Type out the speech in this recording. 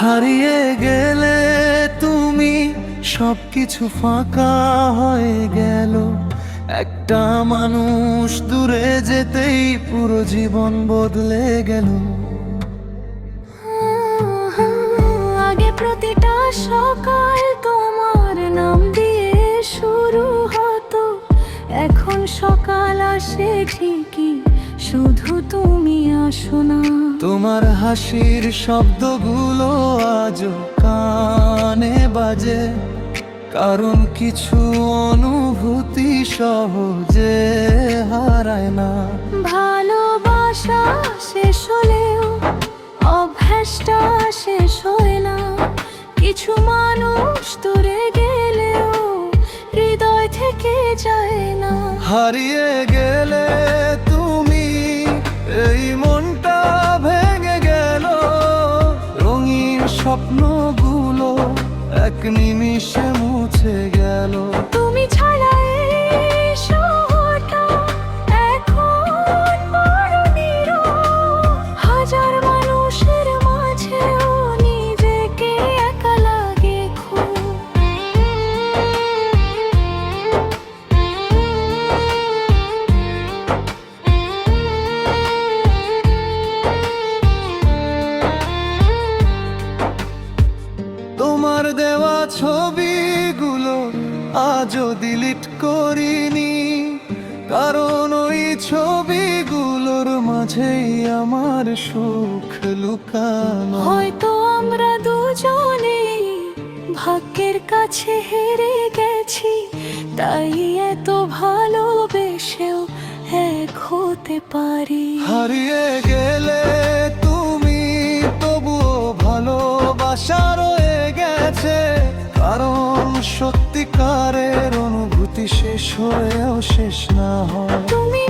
হারিয়ে গেলে তুমি, সবকিছু ফাঁকা হয়ে গেল। একটা মানুষ দূরে যেতেই পুরো জীবন বদলে গেল। আগে প্রতিটা সকাল তোমার নাম দিয়ে শুরু হতো, এখন সকাল আসে ঠিকই, শুধু তুমি আসো না। তোমার হাসির শব্দগুলো আজও কানে বাজে, কারণ কিছু অনুভূতি সহজে হারায় না। ভালোবাসা শেষ হলেও অভ্যাসটা শেষ হয় না, কিছু মানুষ দূরে গেলেও হৃদয় থেকে যায় না। হারিয়ে গেলে তুমি, এই মনটা ভেঙে গেল। রঙিন স্বপ্নগুলো এক নিমিষে মুছে গেল। তুমি ছাড়া এই শহরটা এখন বড় নীরব, হাজার মানুষের মাঝেও নিজেকে একা লাগে খুব। তোমার দেওয়া ছবিগুলো আজও ডিলিট করিনি, কারণ ওই ছবিগুলোর মাঝেই আমার সুখ লুকানো। হয়তো আমরা দুজনেই ভাগ্যের কাছে হেরে গেছি, তাই এত ভালোবেসেও এক হতে পারি। হারিয়ে গেলে তুমি, তবুও ভালোবাসা রয়ে গেছে, কারণ সত্যিকারের অনুভূতি শেষ হয়েও শেষ না হয়। তুমি